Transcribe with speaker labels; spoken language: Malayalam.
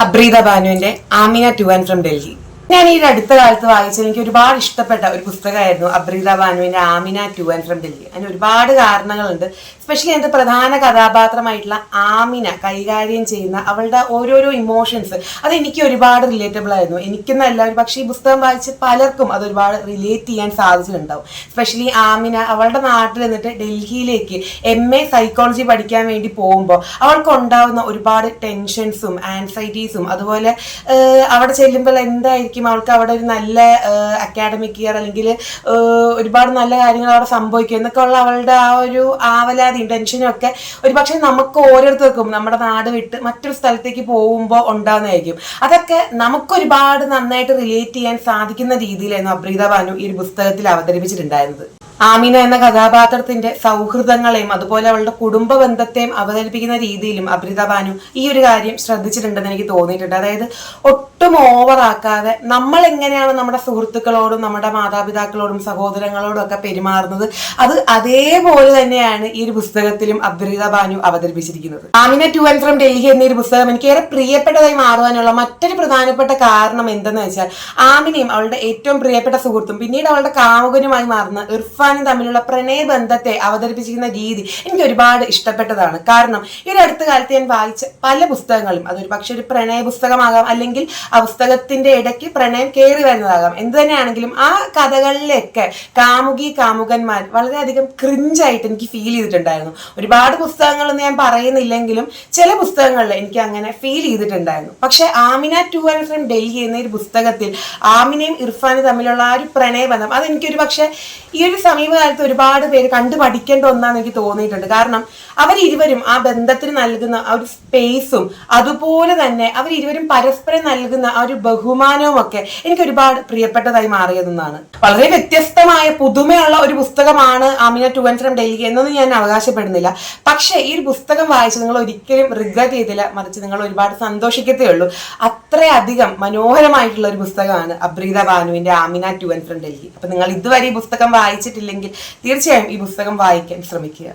Speaker 1: അബ്രീത ബാനുവിന്റെ Amina to and from Delhi. ഞാൻ ഈ അടുത്ത കാലത്ത് വായിച്ചത് എനിക്ക് ഒരുപാട് ഇഷ്ടപ്പെട്ട ഒരു പുസ്തകമായിരുന്നു അബ്രീത ബാനുവിന്റെ Amina to and from Delhi. അതിന് ഒരുപാട് കാരണങ്ങളുണ്ട്. സ്പെഷ്യലി അതിന്റെ പ്രധാന കഥാപാത്രമായിട്ടുള്ള ആമിന കൈകാര്യം ചെയ്യുന്ന അവളുടെ ഓരോരോ ഇമോഷൻസ് അത് എനിക്ക് ഒരുപാട് റിലേറ്റബിൾ ആയിരുന്നു. എനിക്കെന്നല്ല, ഒരു പക്ഷേ ഈ പുസ്തകം വായിച്ച് പലർക്കും അത് ഒരുപാട് റിലേറ്റ് ചെയ്യാൻ സാധിച്ചിട്ടുണ്ടാവും. സ്പെഷ്യലി ആമിന അവളുടെ നാട്ടിൽ നിന്നിട്ട് ഡൽഹിയിലേക്ക് MA സൈക്കോളജി പഠിക്കാൻ വേണ്ടി പോകുമ്പോൾ അവൾക്ക് ഉണ്ടാവുന്ന ഒരുപാട് ടെൻഷൻസും ആൻസൈറ്റീസും അതുപോലെ അവിടെ ചെല്ലുമ്പോൾ എന്തായിരിക്കും അവൾക്ക് അവിടെ ഒരു നല്ല അക്കാഡമിക് ഇയർ അല്ലെങ്കിൽ ഒരുപാട് നല്ല കാര്യങ്ങൾ അവിടെ സംഭവിക്കും എന്നൊക്കെ ഉള്ള അവളുടെ ആ ഒരു ആവലാതിയും ടെൻഷനും ഒക്കെ ഒരു പക്ഷേ നമുക്ക് ഓരോരുത്തർക്കും നമ്മുടെ നാട് വിട്ട് മറ്റൊരു സ്ഥലത്തേക്ക് പോകുമ്പോൾ ഉണ്ടാകുന്നതായിരിക്കും. അതൊക്കെ നമുക്ക് ഒരുപാട് നന്നായിട്ട് റിലേറ്റ് ചെയ്യാൻ സാധിക്കുന്ന രീതിയിലായിരുന്നു അബ്രീത ബാനു ഈ ഒരു പുസ്തകത്തിൽ അവതരിപ്പിച്ചിട്ടുണ്ടായിരുന്നത്. ആമിന എന്ന കഥാപാത്രത്തിന്റെ സൗഹൃദങ്ങളെയും അതുപോലെ അവളുടെ കുടുംബ ബന്ധത്തെയും അവതരിപ്പിക്കുന്ന രീതിയിലും അബ്രീത ബാനു ഈ ഒരു കാര്യം ശ്രദ്ധിച്ചിട്ടുണ്ടെന്ന് എനിക്ക് തോന്നിയിട്ടുണ്ട്. അതായത് ഒട്ടും ഓവറാക്കാതെ നമ്മൾ എങ്ങനെയാണ് നമ്മുടെ സുഹൃത്തുക്കളോടും നമ്മുടെ മാതാപിതാക്കളോടും സഹോദരങ്ങളോടും ഒക്കെ പെരുമാറുന്നത് അത് അതേപോലെ തന്നെയാണ് ഈ ഒരു പുസ്തകത്തിലും അബ്രീത ബാനു അവതരിപ്പിച്ചിരിക്കുന്നത്. Amina to and from Delhi എന്നൊരു പുസ്തകം എനിക്ക് ഏറെ പ്രിയപ്പെട്ടതായി മാറുവാനുള്ള മറ്റൊരു പ്രധാനപ്പെട്ട കാരണം എന്തെന്ന് വെച്ചാൽ ആമിനയും അവളുടെ ഏറ്റവും പ്രിയപ്പെട്ട സുഹൃത്തും പിന്നീട് അവളുടെ കാമുകനുമായി മാറുന്ന ഇർഫാൻ തമ്മിലുള്ള പ്രണയബന്ധത്തെ അവതരിപ്പിച്ചിരിക്കുന്ന രീതി എനിക്ക് ഒരുപാട് ഇഷ്ടപ്പെട്ടതാണ്. കാരണം ഈ ഒരു അടുത്ത കാലത്ത് ഞാൻ വായിച്ച പല പുസ്തകങ്ങളും അതൊരു പക്ഷെ ഒരു പ്രണയ പുസ്തകമാകാം, അല്ലെങ്കിൽ ആ പുസ്തകത്തിന്റെ ഇടയ്ക്ക് പ്രണയം കയറി വരുന്നതാകാം, എന്ത് തന്നെയാണെങ്കിലും ആ കഥകളിലൊക്കെ കാമുകന്മാർ വളരെയധികം ക്രിഞ്ചായിട്ട് എനിക്ക് ഫീൽ ചെയ്തിട്ടുണ്ടായിരുന്നു. ഒരുപാട് പുസ്തകങ്ങളൊന്നും ഞാൻ പറയുന്നില്ലെങ്കിലും ചില പുസ്തകങ്ങളിൽ എനിക്ക് അങ്ങനെ ഫീൽ ചെയ്തിട്ടുണ്ടായിരുന്നു. പക്ഷെ Amina to and from Delhi എന്ന ഒരു പുസ്തകത്തിൽ ആമിനയും ഇർഫാനും തമ്മിലുള്ള ആ ഒരു പ്രണയബന്ധം അതെനിക്കൊരു പക്ഷെ ഈ ഒരു സമീപകാലത്ത് ഒരുപാട് പേര് കണ്ടു പഠിക്കേണ്ട ഒന്നാന്ന് എനിക്ക് തോന്നിയിട്ടുണ്ട്. കാരണം അവരിരുവരും ആ ബന്ധത്തിന് നൽകുന്ന ആ ഒരു സ്പേസും അതുപോലെ തന്നെ അവരിരുവരും പരസ്പരം നൽകുന്ന ആ ഒരു ബഹുമാനവും ഒക്കെ എനിക്ക് ഒരുപാട് പ്രിയപ്പെട്ടതായി മാറിയതെന്നാണ്. വളരെ വ്യത്യസ്തമായ പുതുമയുള്ള ഒരു പുസ്തകമാണ് Amina to and from Delhi എന്നൊന്നും ഞാൻ അവകാശപ്പെടുന്നില്ല. പക്ഷേ ഈ ഒരു പുസ്തകം വായിച്ച് നിങ്ങൾ ഒരിക്കലും റിഗ്രറ്റ് ചെയ്തില്ല, മറിച്ച് നിങ്ങൾ ഒരുപാട് സന്തോഷിക്കത്തേ ഉള്ളൂ. അത്രയധികം മനോഹരമായിട്ടുള്ള ഒരു പുസ്തകമാണ് അബ്രീത ബാനുവിന്റെ Amina to and from Delhi. അപ്പൊ നിങ്ങൾ ഇതുവരെ ഈ പുസ്തകം വായിച്ചിട്ടില്ലെങ്കിൽ തീർച്ചയായും ഈ പുസ്തകം വായിക്കാൻ ശ്രമിക്കുക.